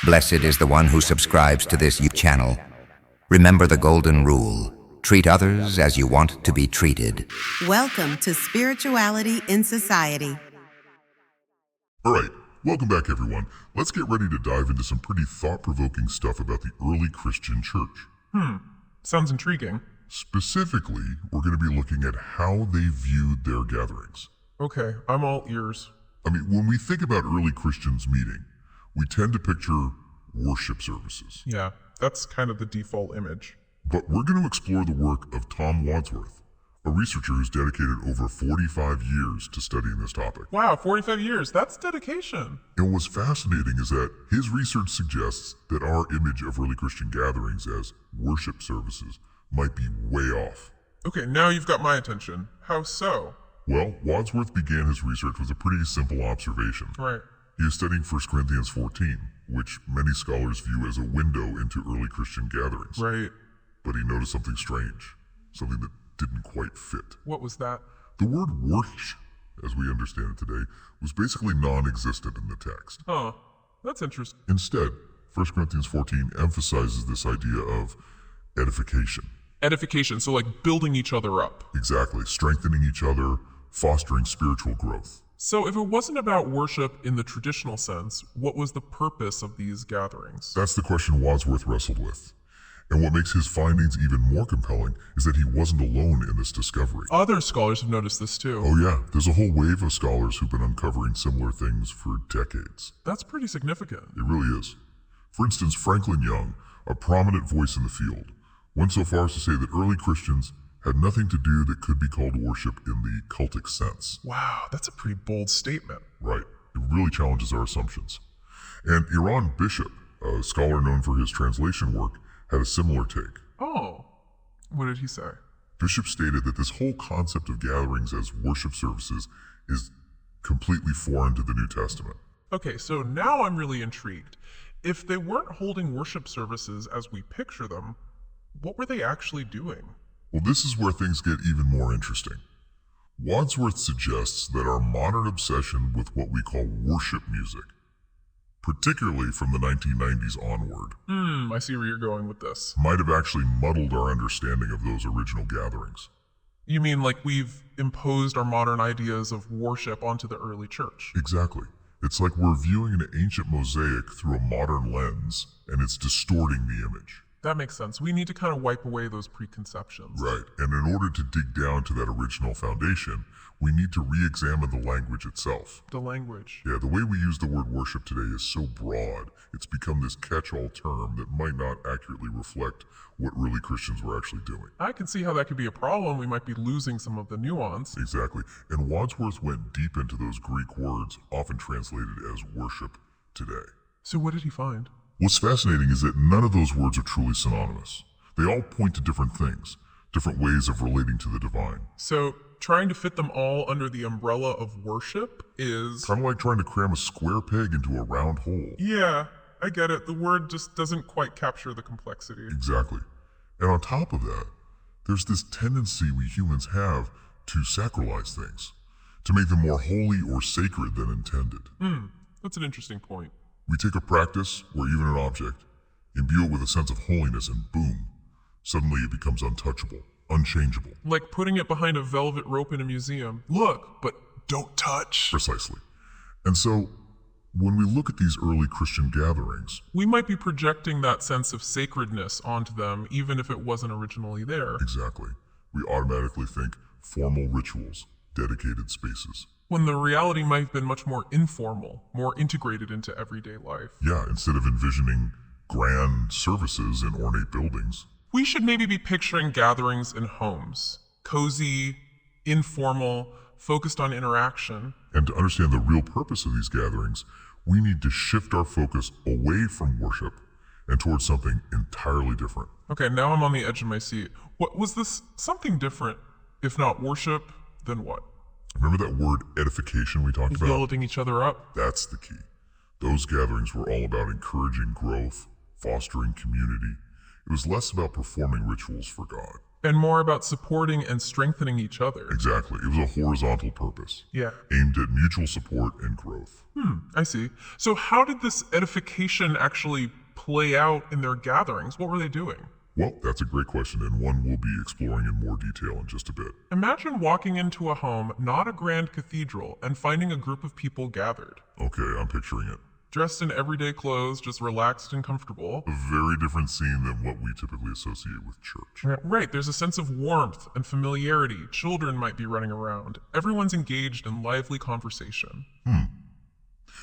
Blessed is the one who subscribes to this channel. Remember the golden rule. Treat others as you want to be treated. Welcome to Spirituality in Society. All right, welcome back everyone. Let's get ready to dive into some pretty thought-provoking stuff about the early Christian church. Sounds intriguing. Specifically, we're going to be looking at how they viewed their gatherings. Okay, I'm all ears. I mean, when we think about early Christians meeting, we tend to picture worship services. Yeah, that's kind of the default image. But we're going to explore the work of Tom Wadsworth, a researcher who's dedicated over 45 years to studying this topic. Wow, 45 years, that's dedication. And what's fascinating is that his research suggests that our image of early Christian gatherings as worship services might be way off. Okay, now you've got my attention. How so? Well, Wadsworth began his research with a pretty simple observation. Right. He is studying 1 Corinthians 14, which many scholars view as a window into early Christian gatherings. Right. But he noticed something strange, something that didn't quite fit. What was that? The word worship, as we understand it today, was basically non-existent in the text. Huh. That's interesting. Instead, 1 Corinthians 14 emphasizes this idea of edification. Edification, so like building each other up. Exactly, strengthening each other, fostering spiritual growth. So if it wasn't about worship in the traditional sense, what was the purpose of these gatherings? That's the question Wadsworth wrestled with. And what makes his findings even more compelling is that he wasn't alone in this discovery. Other scholars have noticed this too. Oh yeah, there's a whole wave of scholars who've been uncovering similar things for decades. That's pretty significant. It really is. For instance, Franklin Young, a prominent voice in the field, went so far as to say that early Christians had nothing to do that could be called worship in the cultic sense. Wow, that's a pretty bold statement. Right. It really challenges our assumptions. And Iran Bishop, a scholar known for his translation work, had a similar take. Oh, what did he say? Bishop stated that this whole concept of gatherings as worship services is completely foreign to the New Testament. Okay, so now I'm really intrigued. If they weren't holding worship services as we picture them, what were they actually doing? Well, this is where things get even more interesting. Wadsworth suggests that our modern obsession with what we call worship music, particularly from the 1990s onward, I see where you're going with this. might have actually muddled our understanding of those original gatherings. You mean like we've imposed our modern ideas of worship onto the early church? Exactly. It's like we're viewing an ancient mosaic through a modern lens, and it's distorting the image. That makes sense. We need to kind of wipe away those preconceptions. Right, and in order to dig down to that original foundation, we need to re-examine the language itself. The language. Yeah, the way we use the word worship today is so broad, it's become this catch-all term that might not accurately reflect what early Christians were actually doing. I can see how that could be a problem. We might be losing some of the nuance. Exactly, and Wadsworth went deep into those Greek words, often translated as worship today. So what did he find? What's fascinating is that none of those words are truly synonymous. They all point to different things, different ways of relating to the divine. So trying to fit them all under the umbrella of worship is... Kind of like trying to cram a square peg into a round hole. Yeah, I get it. The word just doesn't quite capture the complexity. Exactly. And on top of that, there's this tendency we humans have to sacralize things, to make them more holy or sacred than intended. That's an interesting point. We take a practice, or even an object, imbue it with a sense of holiness, and boom, suddenly it becomes untouchable, unchangeable. Like putting it behind a velvet rope in a museum. Look, but don't touch. Precisely. And so, when we look at these early Christian gatherings, We might be projecting that sense of sacredness onto them, even if it wasn't originally there. exactly, we automatically think formal rituals, dedicated spaces. When the reality might have been much more informal, more integrated into everyday life. Yeah, instead of envisioning grand services in ornate buildings. We should maybe be picturing gatherings in homes. Cozy, informal, focused on interaction. And to understand the real purpose of these gatherings, we need to shift our focus away from worship and towards something entirely different. Okay, now I'm on the edge of my seat. What was this something different? If not worship, then what? Remember that word edification we talked about? Building each other up? That's the key. Those gatherings were all about encouraging growth, fostering community. It was less about performing rituals for God. And more about supporting and strengthening each other. Exactly. It was a horizontal purpose, Yeah. aimed at mutual support and growth. I see. So how did this edification actually play out in their gatherings? What were they doing? Well, that's a great question, and one we'll be exploring in more detail in just a bit. Imagine walking into a home, not a grand cathedral, and finding a group of people gathered. Okay, I'm picturing it. Dressed in everyday clothes, just relaxed and comfortable. A very different scene than what we typically associate with church. Right, there's a sense of warmth and familiarity. Children might be running around. Everyone's engaged in lively conversation.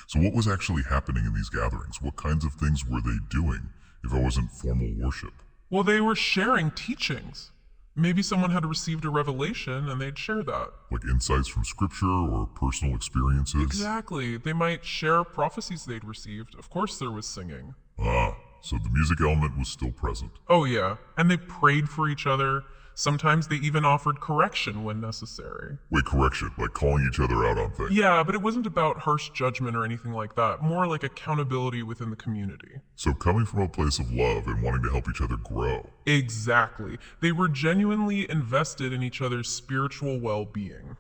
So what was actually happening in these gatherings? What kinds of things were they doing if it wasn't formal worship? Well, they were sharing teachings. Maybe someone had received a revelation and they'd share that. Like insights from scripture or personal experiences? Exactly. They might share prophecies they'd received. Of course there was singing. Ah, so the music element was still present. Oh yeah, and they prayed for each other. Sometimes they even offered correction when necessary. Wait, correction, like calling each other out on things. Yeah, but it wasn't about harsh judgment or anything like that. More like accountability within the community. So coming from a place of love and wanting to help each other grow. Exactly. They were genuinely invested in each other's spiritual well-being.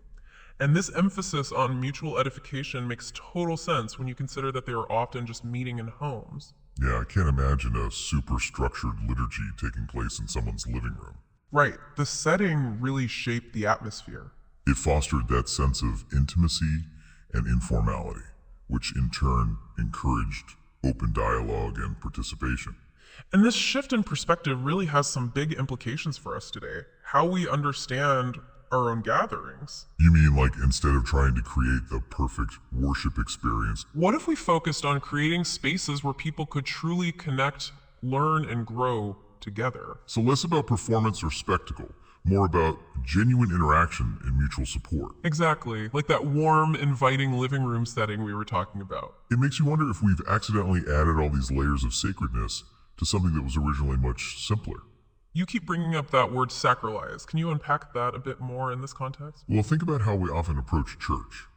And this emphasis on mutual edification makes total sense when you consider that they were often just meeting in homes. Yeah, I can't imagine a super structured liturgy taking place in someone's living room. Right. The setting really shaped the atmosphere. It fostered that sense of intimacy and informality, which in turn encouraged open dialogue and participation. And this shift in perspective really has some big implications for us today. How we understand our own gatherings. You mean like instead of trying to create the perfect worship experience? What if we focused on creating spaces where people could truly connect, learn, and grow together? So less about performance or spectacle, more about genuine interaction and mutual support. Exactly, like that warm, inviting living room setting we were talking about. It makes you wonder if we've accidentally added all these layers of sacredness to something that was originally much simpler. You keep bringing up that word sacralize. Can you unpack that a bit more in this context? Well, think about how we often approach church.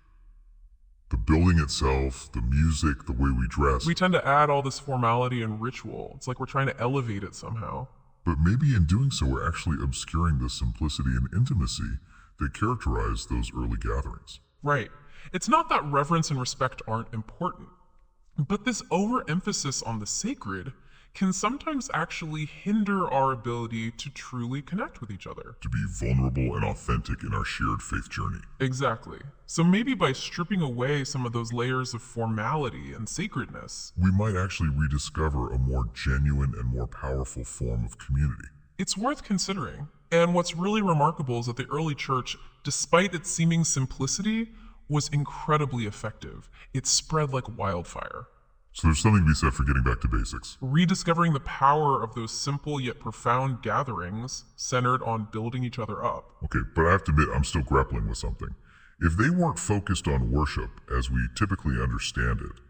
The building itself, the music, the way we dress. We tend to add all this formality and ritual. It's like we're trying to elevate it somehow. But maybe in doing so, we're actually obscuring the simplicity and intimacy that characterized those early gatherings. Right. It's not that reverence and respect aren't important, but this overemphasis on the sacred can sometimes actually hinder our ability to truly connect with each other. To be vulnerable and authentic in our shared faith journey. Exactly. So maybe by stripping away some of those layers of formality and sacredness, we might actually rediscover a more genuine and more powerful form of community. it's worth considering. And what's really remarkable is that the early church, despite its seeming simplicity, was incredibly effective. It spread like wildfire. So there's something to be said for getting back to basics. Rediscovering the power of those simple yet profound gatherings centered on building each other up. Okay, but I have to admit, I'm still grappling with something. If they weren't focused on worship as we typically understand it,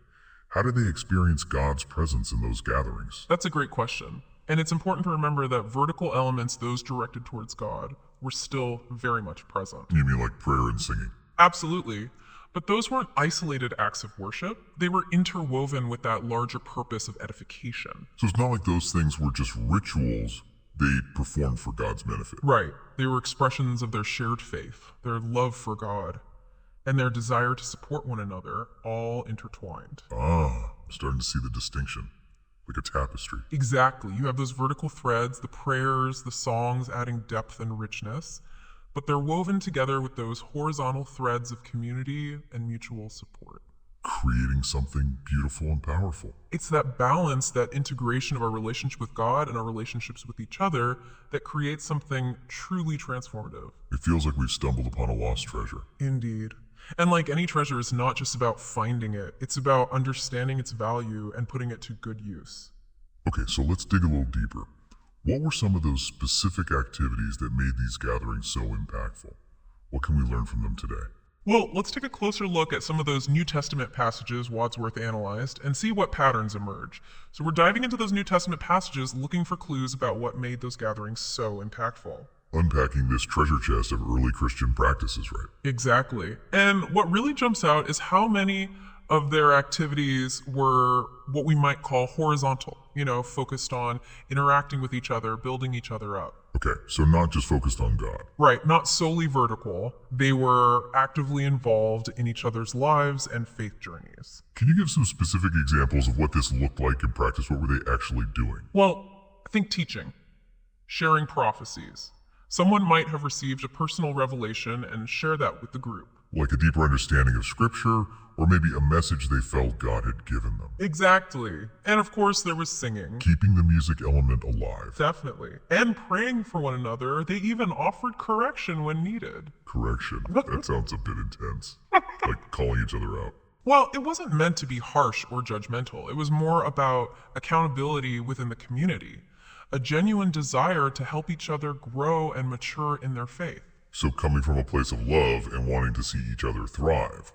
how did they experience God's presence in those gatherings? That's a great question. And it's important to remember that vertical elements, those directed towards God, were still very much present. You mean like prayer and singing? Absolutely. But those weren't isolated acts of worship. They were interwoven with that larger purpose of edification. So it's not like those things were just rituals they performed for God's benefit. Right. They were expressions of their shared faith, their love for God, and their desire to support one another, all intertwined. Ah, I'm starting to see the distinction. Like a tapestry. Exactly. You have those vertical threads, the prayers, the songs adding depth and richness, but they're woven together with those horizontal threads of community and mutual support. Creating something beautiful and powerful. It's that balance, that integration of our relationship with God and our relationships with each other that creates something truly transformative. It feels like we've stumbled upon a lost treasure. Indeed. And like any treasure, it's not just about finding it. It's about understanding its value and putting it to good use. Okay, so let's dig a little deeper. What were some of those specific activities that made these gatherings so impactful? What can we learn from them today? Well, let's take a closer look at some of those New Testament passages Wadsworth analyzed and see what patterns emerge. So we're diving into those New Testament passages looking for clues about what made those gatherings so impactful. Unpacking this treasure chest of early Christian practices, right? Exactly. And what really jumps out is how many of their activities were what we might call horizontal, focused on interacting with each other, building each other up. Okay, so not just focused on God. Right, not solely vertical. They were actively involved in each other's lives and faith journeys. Can you give some specific examples of what this looked like in practice? What were they actually doing? Well, I think teaching, sharing prophecies. Someone might have received a personal revelation and share that with the group. Like a deeper understanding of Scripture, or maybe a message they felt God had given them. Exactly. And of course there was singing. Keeping the music element alive. Definitely. And praying for one another. They even offered correction when needed. Correction? That sounds a bit intense. Like calling each other out. Well, it wasn't meant to be harsh or judgmental. It was more about accountability within the community. A genuine desire to help each other grow and mature in their faith. So coming from a place of love and wanting to see each other thrive.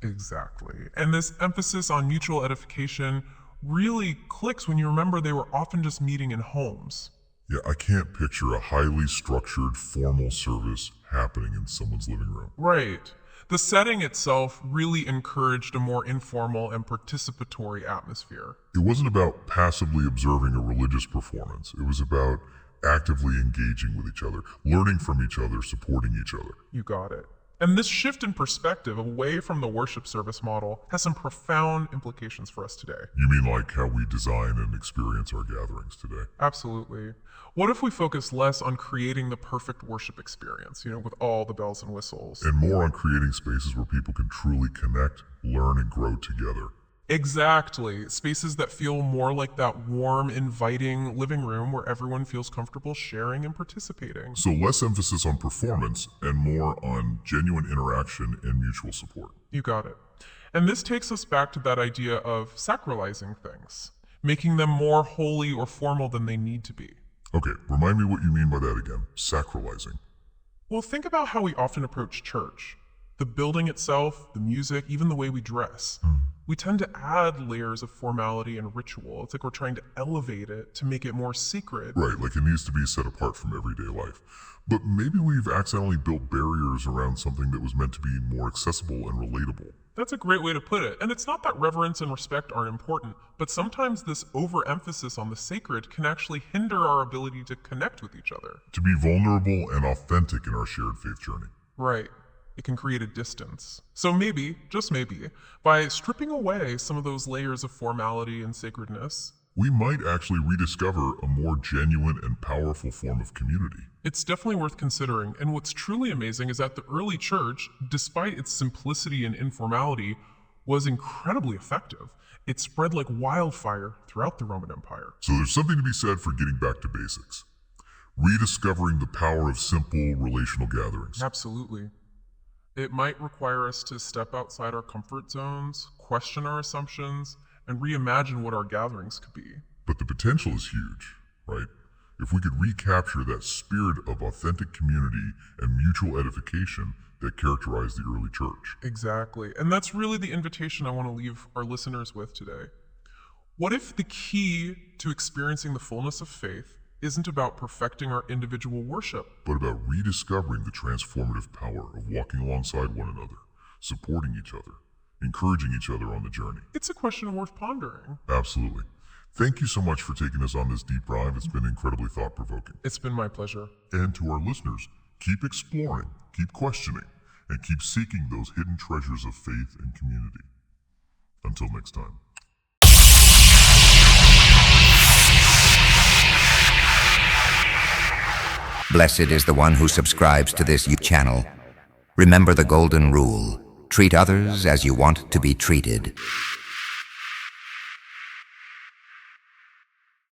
Exactly. And this emphasis on mutual edification really clicks when you remember they were often just meeting in homes. Yeah, I can't picture a highly structured, formal service happening in someone's living room. Right. The setting itself really encouraged a more informal and participatory atmosphere. It wasn't about passively observing a religious performance. It was about actively engaging with each other, learning from each other, supporting each other. You got it. And this shift in perspective away from the worship service model has some profound implications for us today. You mean like how we design and experience our gatherings today? Absolutely. What if we focus less on creating the perfect worship experience, with all the bells and whistles? And more on creating spaces where people can truly connect, learn, and grow together. Exactly. Spaces that feel more like that warm, inviting living room where everyone feels comfortable sharing and participating. So less emphasis on performance and more on genuine interaction and mutual support. You got it. And this takes us back to that idea of sacralizing things, making them more holy or formal than they need to be. Okay, remind me what you mean by that again. Sacralizing. Well, think about how we often approach church. The building itself, the music, even the way we dress. We tend to add layers of formality and ritual. It's like we're trying to elevate it to make it more sacred. Right, like it needs to be set apart from everyday life. But maybe we've accidentally built barriers around something that was meant to be more accessible and relatable. That's a great way to put it. And it's not that reverence and respect aren't important, but sometimes this overemphasis on the sacred can actually hinder our ability to connect with each other. To be vulnerable and authentic in our shared faith journey. Right. It can create a distance. So maybe, just maybe, by stripping away some of those layers of formality and sacredness, we might actually rediscover a more genuine and powerful form of community. It's definitely worth considering, and what's truly amazing is that the early church, despite its simplicity and informality, was incredibly effective. It spread like wildfire throughout the Roman Empire. So there's something to be said for getting back to basics. Rediscovering the power of simple relational gatherings. Absolutely. It might require us to step outside our comfort zones, question our assumptions, and reimagine what our gatherings could be. But the potential is huge, right? If we could recapture that spirit of authentic community and mutual edification that characterized the early church. Exactly. And that's really the invitation I want to leave our listeners with today. What if the key to experiencing the fullness of faith isn't about perfecting our individual worship, but about rediscovering the transformative power of walking alongside one another, supporting each other, encouraging each other on the journey? It's a question worth pondering. Absolutely. Thank you so much for taking us on this deep dive. It's been incredibly thought-provoking. It's been my pleasure. And to our listeners, keep exploring, keep questioning, and keep seeking those hidden treasures of faith and community. Until next time. Blessed is the one who subscribes to this channel. Remember the golden rule: treat others as you want to be treated.